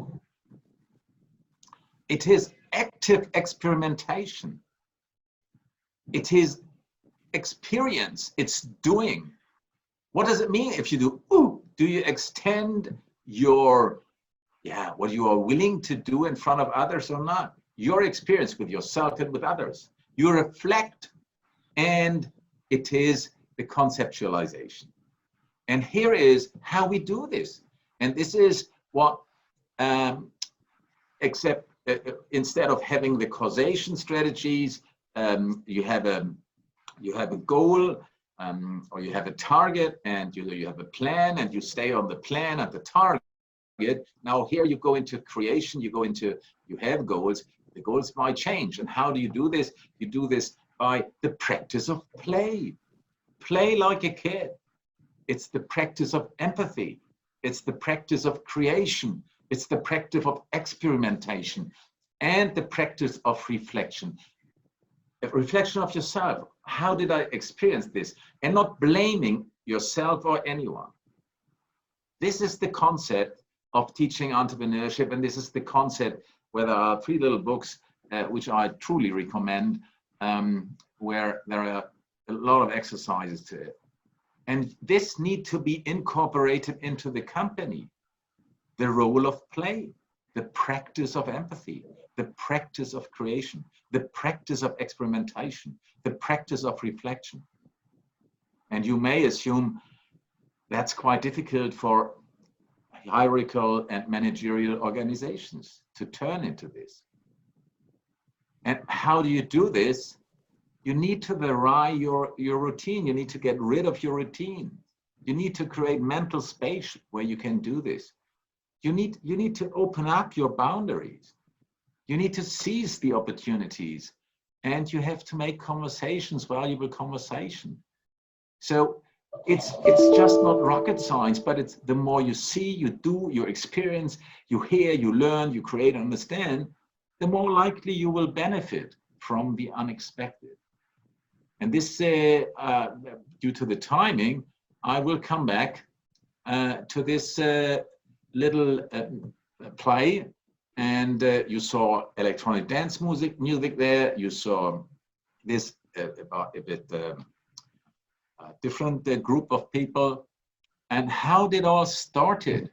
It is active experimentation. It is experience. It's doing. What does it mean if you do? Ooh, do you extend your, what you are willing to do in front of others or not? Your experience with yourself and with others. You reflect, and it is the conceptualization. And here is how we do this. And this is what, instead of having the causation strategies, you have a goal, or you have a target, and you have a plan, and you stay on the plan at the target. Now here you go into creation, you have goals. The goals might change. And how do you do this? You do this by the practice of play. Play like a kid. It's the practice of empathy. It's the practice of creation. It's the practice of experimentation and the practice of reflection. A reflection of yourself. How did I experience this? And not blaming yourself or anyone. This is the concept of teaching entrepreneurship, and this is the concept where there are 3 little books which I truly recommend, where there are a lot of exercises to it. And this need to be incorporated into the company. The role of play, the practice of empathy, the practice of creation, the practice of experimentation, the practice of reflection. And you may assume that's quite difficult for hierarchical and managerial organizations to turn into this. And how do you do this? You need to vary your routine. You need to get rid of your routine. You need to create mental space where you can do this. You need to open up your boundaries. You need to seize the opportunities, and you have to make conversations, valuable conversation. So it's just not rocket science, but it's the more you see, you do, you experience, you hear, you learn, you create, understand, the more likely you will benefit from the unexpected. And this, due to the timing, I will come back to this little play. And you saw electronic dance music there. You saw this about a bit different group of people. And how did all started?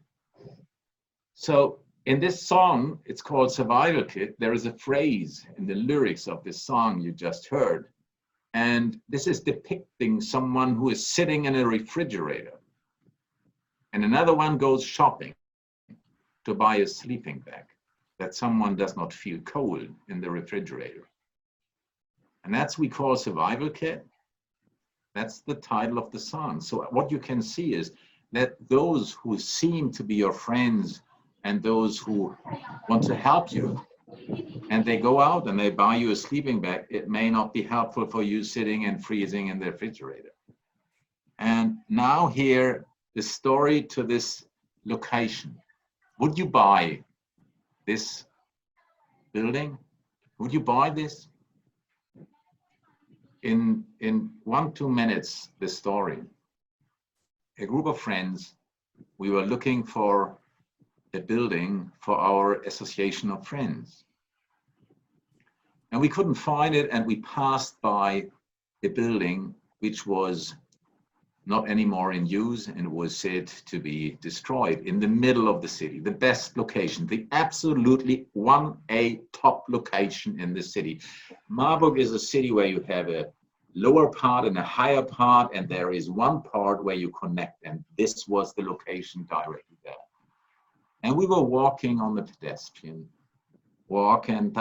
So in this song, it's called Survival Kit. There is a phrase in the lyrics of this song you just heard. And this is depicting someone who is sitting in a refrigerator. And another one goes shopping to buy a sleeping bag, that someone does not feel cold in the refrigerator. And that's we call Survival Kit. That's the title of the song. So what you can see is that those who seem to be your friends and those who want to help you, and they go out and they buy you a sleeping bag, it may not be helpful for you sitting and freezing in the refrigerator. And now here, the story to this location. Would you buy this building? Would you buy this? In 1-2 minutes, the story. A group of friends, we were looking for a building for our association of friends. And we couldn't find it, and we passed by a building which was not anymore in use and was said to be destroyed in the middle of the city, the best location, the absolutely 1A top location in the city. Marburg is a city where you have a lower part and a higher part, and there is one part where you connect, and this was the location directly there. And we were walking on the pedestrian walk, and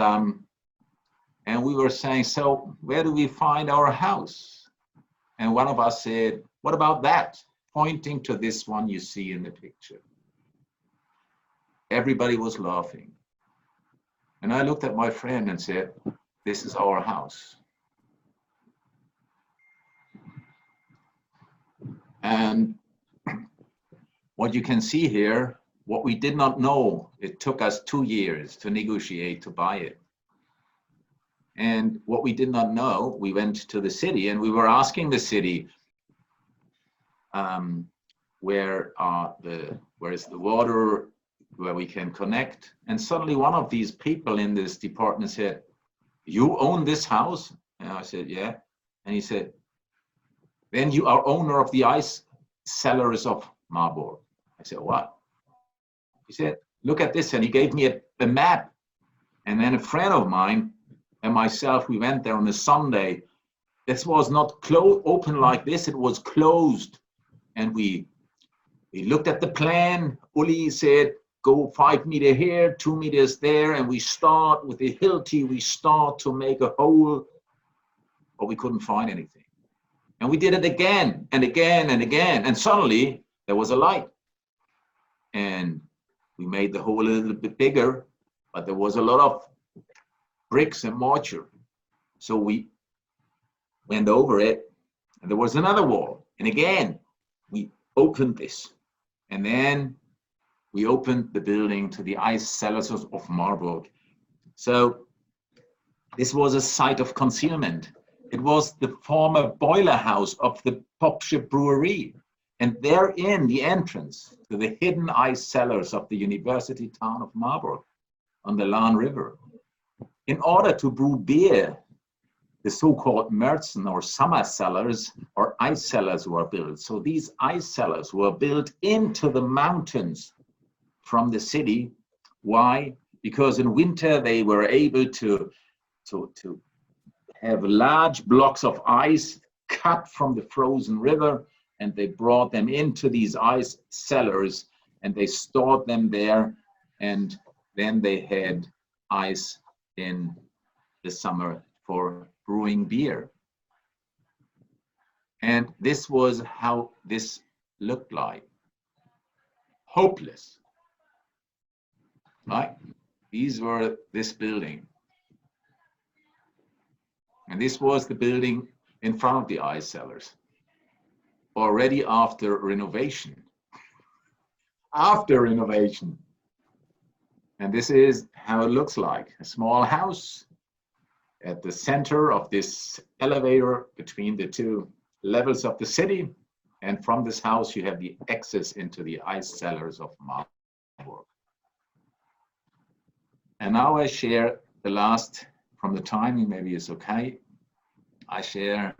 we were saying, so where do we find our house? And one of us said, What about that? Pointing to this one you see in the picture. Everybody was laughing. And I looked at my friend and said, this is our house. And what you can see here, what we did not know, it took us 2 years to negotiate to buy it. And what we did not know, we went to the city and we were asking the city, where is the water, where we can connect. And suddenly one of these people in this department said, you own this house? And I said, yeah. And he said, then you are owner of the ice cellars of Marburg. I said, what? He said, look at this. And he gave me a map. And then a friend of mine and myself, we went there on a Sunday. This was not open like this, it was closed. And we looked at the plan. Uli said, go 5 meters here, 2 meters there, and we start with the Hilti, we start to make a hole, but we couldn't find anything. And we did it again and again and again, and suddenly there was a light. And we made the hole a little bit bigger, but there was a lot of bricks and mortar. So we went over it, and there was another wall. And again, we opened this. And then we opened the building to the ice cellars of Marburg. So this was a site of concealment. It was the former boiler house of the Popship brewery. And therein the entrance to the hidden ice cellars of the university town of Marburg on the Lahn River. In order to brew beer, the so-called Märzen or summer cellars or ice cellars were built. So these ice cellars were built into the mountains from the city. Why? Because in winter they were able to have large blocks of ice cut from the frozen river, and they brought them into these ice cellars and they stored them there, and then they had ice in the summer for brewing beer. And this was how this looked like. Hopeless. Right? These were this building. And this was the building in front of the ice cellars. Already after renovation. After renovation. And this is how it looks like. A small house at the center of this elevator between the two levels of the city. And from this house, you have the access into the ice cellars of Marburg. And now I share the last, from the timing, maybe it's okay. I share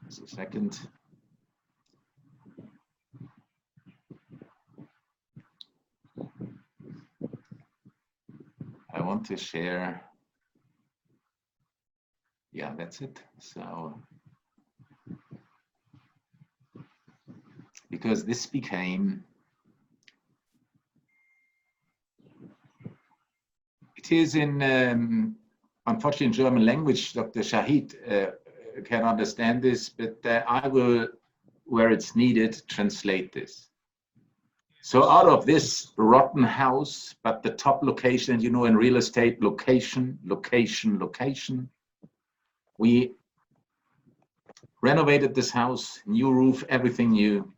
just a second. I want to share, yeah, that's it. So, because this became, it is in, unfortunately in German language, Dr. Shahid can understand this, but I will, where it's needed, translate this. So out of this rotten house, but the top location, you know, in real estate, location, location, location, we renovated this house, new roof, everything new,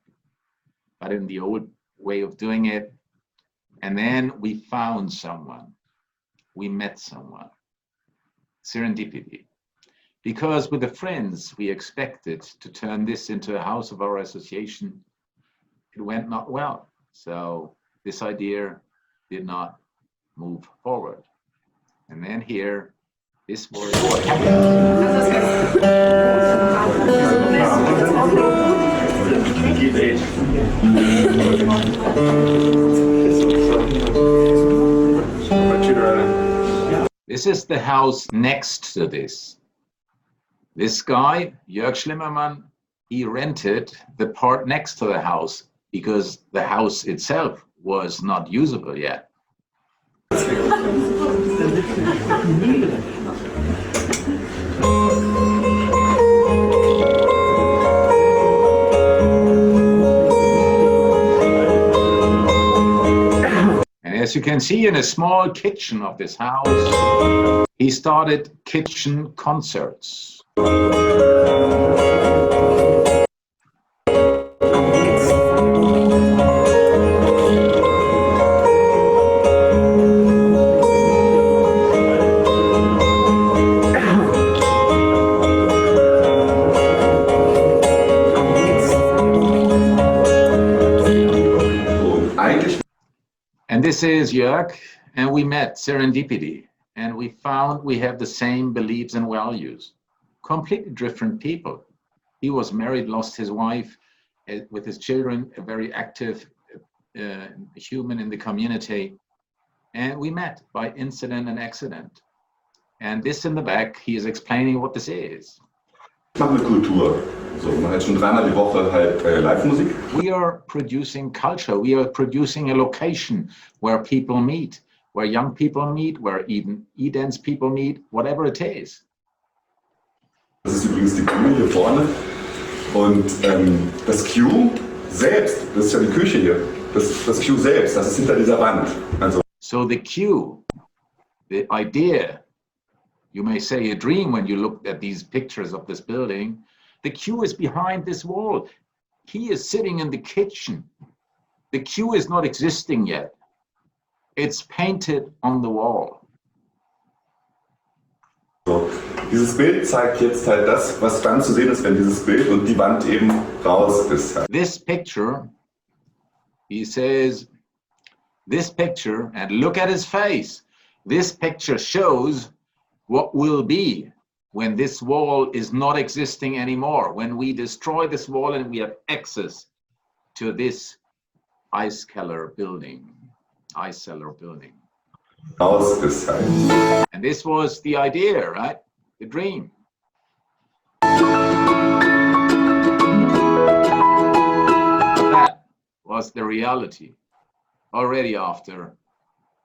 but in the old way of doing it. And then we found someone, we met someone, serendipity. Because with the friends, we expected to turn this into a house of our association. It went not well. So this idea did not move forward. And then here, this was what This is the house next to this. This guy, Jörg Schlimmermann, he rented the part next to the house because the house itself was not usable yet. As you can see in a small kitchen of this house, he started kitchen concerts. And this is Jörg, and we met Serendipity, and we found we have the same beliefs and values. Completely different people. He was married, lost his wife, with his children, a very active human in the community. And we met by incident and accident. And this in the back, he is explaining what this is. Ich mache eine Kultur. So, man hat schon dreimal die Woche halt Live-Musik. We are producing culture. We are producing a location where people meet, where young people meet, where even E-Dance people meet, whatever it is. Das ist übrigens die Kühe hier vorne. Und das Q selbst, das ist ja die Küche hier, das Q selbst, das ist hinter dieser Wand. Also. So the Q, the idea, you may say a dream when you look at these pictures of this building, the Q is behind this wall. He is sitting in the kitchen. The Q is not existing yet. It's painted on the wall. So, dieses Bild zeigt jetzt halt das, was dann zu sehen ist, wenn dieses Bild und die Wand eben raus ist. This picture, he says, this picture, and look at his face, this picture shows what will be when this wall is not existing anymore, when we destroy this wall and we have access to this ice cellar building. And this was the idea, right? The dream. That was the reality already after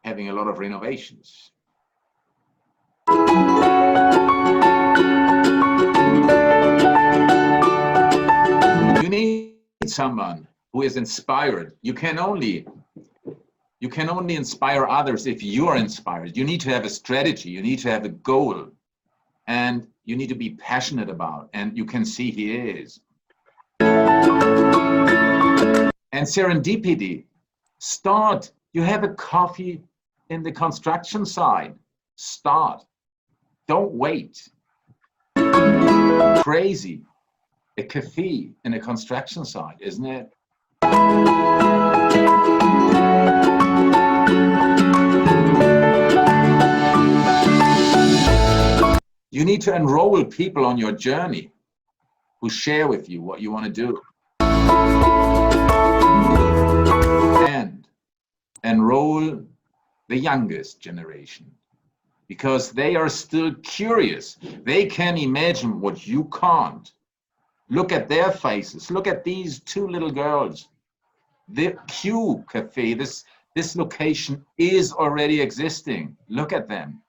having a lot of renovations. You need someone who is inspired. You can only inspire others if you are inspired. You need to have a strategy. You need to have a goal, and you need to be passionate about. And you can see he is. And serendipity. Start. You have a coffee in the construction side. Start. Don't wait. Crazy. A cafe in a construction site, isn't it? You need to enroll people on your journey who share with you what you want to do. And enroll the youngest generation, because they are still curious. They can imagine what you can't. Look at their faces. Look at these two little girls. The Q Cafe, this location is already existing. Look at them.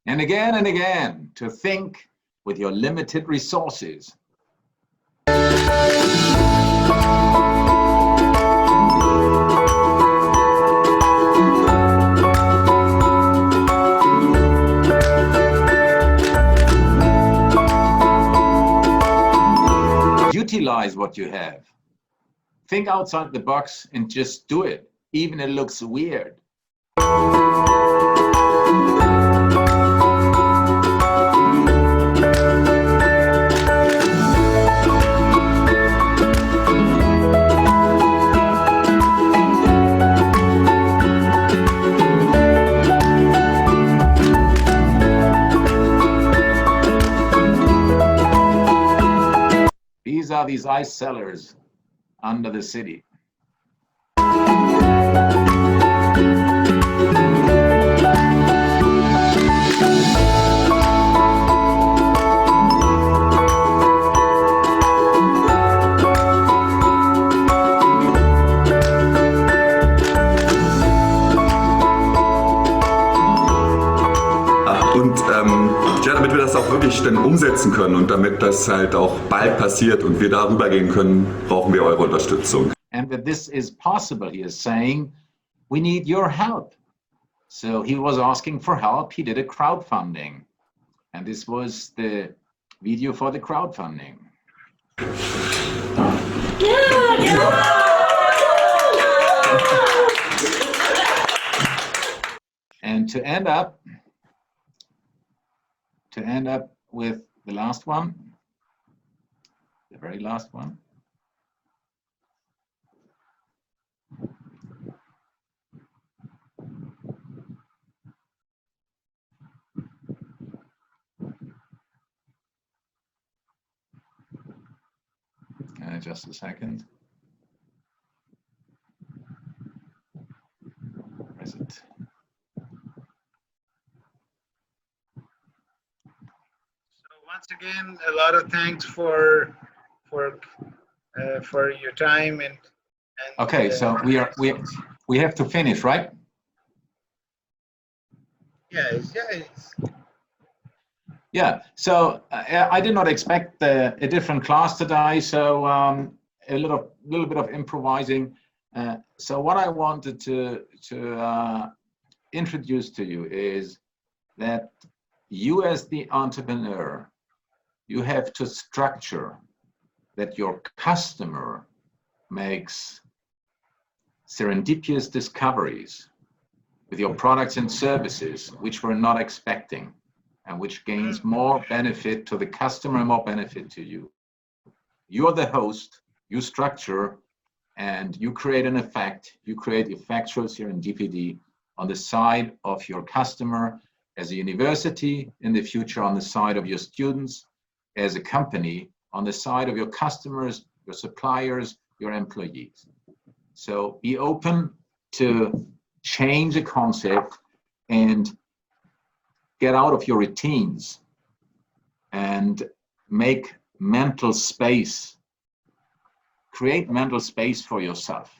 And again, to think with your limited resources. Utilize what you have. Think outside the box and just do it, even if it looks weird. These are these ice cellars under the city. wirklich dann umsetzen können und damit das halt auch bald passiert und wir darüber gehen können, brauchen wir eure Unterstützung. And that this is possible, he is saying, we need your help. So he was asking for help. He did a crowdfunding. And this was the video for the crowdfunding. And to end up with the last one, the very last one. Just a second. Where is it? So once again, a lot of thanks for your time and okay, so we have to finish, right? Yes. Yeah, so I did not expect a different class today, so a little bit of improvising. So what I wanted to introduce to you is that you as the entrepreneur, you have to structure that your customer makes serendipitous discoveries with your products and services, which we're not expecting, and which gains more benefit to the customer and more benefit to you. You're the host, you structure, and you create an effect. You create effectual serendipity on the side of your customer, as a university, in the future on the side of your students, as a company, on the side of your customers, your suppliers, your employees. So be open to change a concept and get out of your routines and make mental space, create mental space for yourself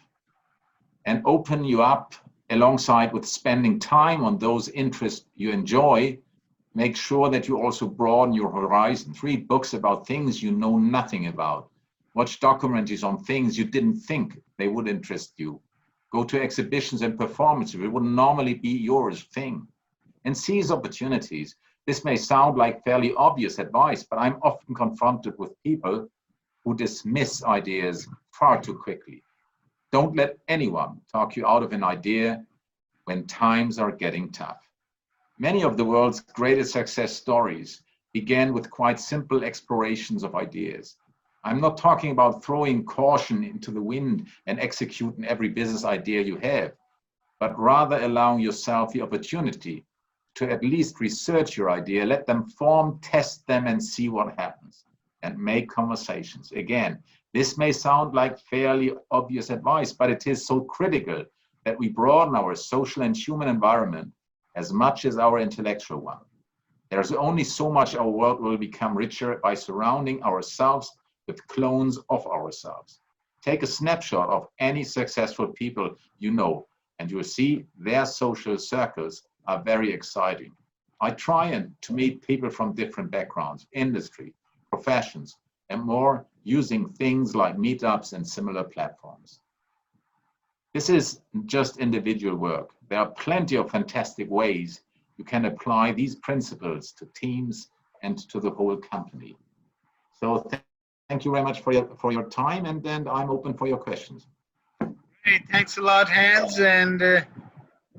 and open you up alongside with spending time on those interests you enjoy. Make sure that you also broaden your horizons. Read books about things you know nothing about. Watch documentaries on things you didn't think they would interest you. Go to exhibitions and performances. It wouldn't normally be your thing. And seize opportunities. This may sound like fairly obvious advice, but I'm often confronted with people who dismiss ideas far too quickly. Don't let anyone talk you out of an idea when times are getting tough. Many of the world's greatest success stories began with quite simple explorations of ideas. I'm not talking about throwing caution into the wind and executing every business idea you have, but rather allowing yourself the opportunity to at least research your idea, let them form, test them, and see what happens, and make conversations. Again, this may sound like fairly obvious advice, but it is so critical that we broaden our social and human environment as much as our intellectual one. There's only so much our world will become richer by surrounding ourselves with clones of ourselves. Take a snapshot of any successful people you know, and you'll see their social circles are very exciting. I try to meet people from different backgrounds, industry, professions, and more using things like meetups and similar platforms. This is just individual work. There are plenty of fantastic ways you can apply these principles to teams and to the whole company. So thank you very much for your time, and then I'm open for your questions. Hey, thanks a lot, Hans, and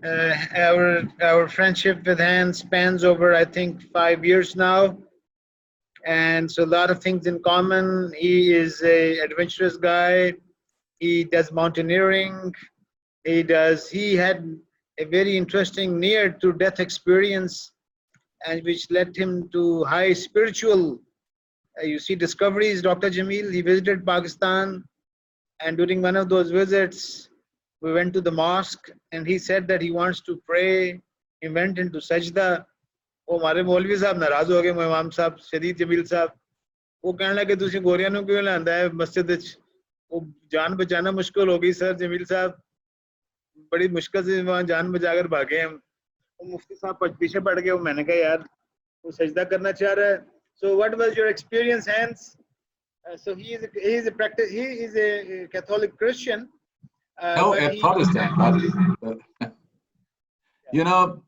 our friendship with Hans spans over, I think, 5 years now, and so a lot of things in common. He is an adventurous guy. He does mountaineering. He had a very interesting near-to-death experience, and which led him to high spiritual, discoveries. Dr. Jamil, he visited Pakistan, and during one of those visits, we went to the mosque, and he said that he wants to pray. He went into sajda. वो हमारे मौलवी साहब नाराज हो गए, इमाम साहब शदीद जमील साहब, वो कहने लगे तुसी गोरियां नूं क्यों लांदा है मस्जिद विच, वो जान बचाना मुश्किल हो गई सर जमील साहब, बड़ी मुश्किल से वहां जान बचाकर भागे हम। वो मुफ्ती साहब पीछे पड़ गए। मैंने कहा यार वो सजदा करना चाह रहा है, So what was your experience, Hans? So he is a Catholic Christian. No, But a he, Protestant, but you know,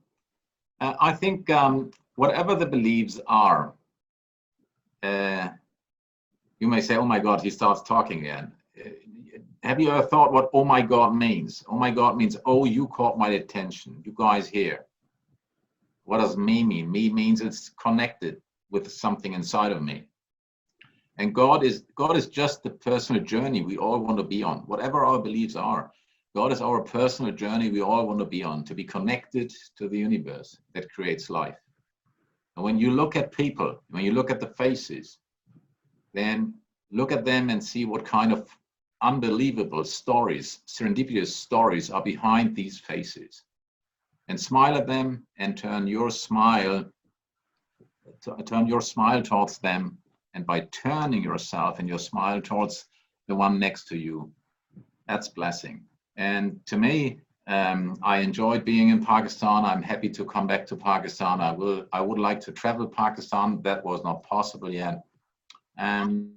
I think whatever the beliefs are, you may say, "Oh my God, he starts talking again." Have you ever thought what "Oh my God" means? Oh my God means, "Oh, you caught my attention. You guys here." What does me mean? Me means it's connected with something inside of me. And God is just the personal journey we all want to be on, whatever our beliefs are. God is our personal journey we all want to be on, to be connected to the universe that creates life. And when you look at people, when you look at the faces, then look at them and see what kind of unbelievable stories, serendipitous stories are behind these faces. And smile at them and turn your smile towards them. And by turning yourself and your smile towards the one next to you, that's blessing. And to me, I enjoyed being in Pakistan. I'm happy to come back to Pakistan. I would like to travel Pakistan. That was not possible yet. And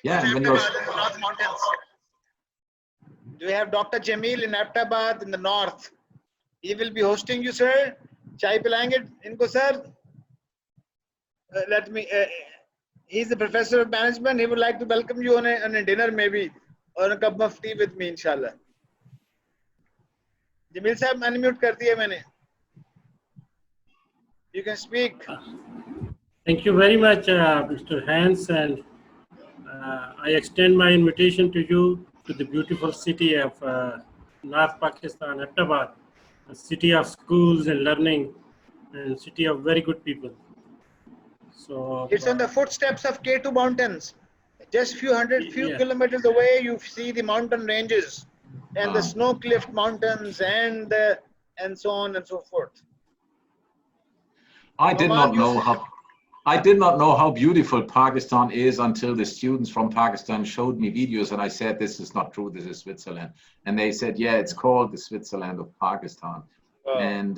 yeah, when you're North Mountains. Do you have Dr. Jamil in Abbottabad in the north? He will be hosting you, sir. Chai pilayenge inko, sir. Let me. He's a professor of management. He would like to welcome you on a dinner, maybe, or a cup of tea with me, inshallah. Jamil sahab, unmute kar diya maine. You can speak. Thank you very much, Mr. Hans, and I extend my invitation to you to the beautiful city of North Pakistan, Abbottabad, a city of schools and learning, and city of very good people. So It's on the footsteps of K2 mountains. Just few kilometers away, you see the mountain ranges and the snow-cliffed mountains and so on and so forth. I did not know how beautiful Pakistan is until the students from Pakistan showed me videos, and I said, "This is not true. This is Switzerland." And they said, "Yeah, it's called the Switzerland of Pakistan." And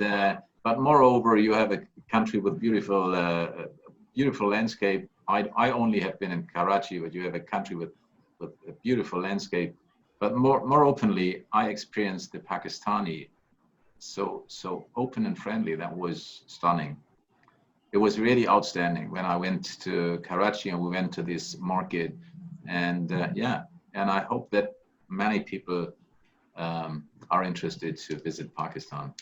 but moreover, you have a country with beautiful landscape. I only have been in Karachi, but you have a country with a beautiful landscape. But more openly, I experienced the Pakistani so open and friendly. That was stunning. It was really outstanding when I went to Karachi and we went to this market, and and I hope that many people are interested to visit Pakistan.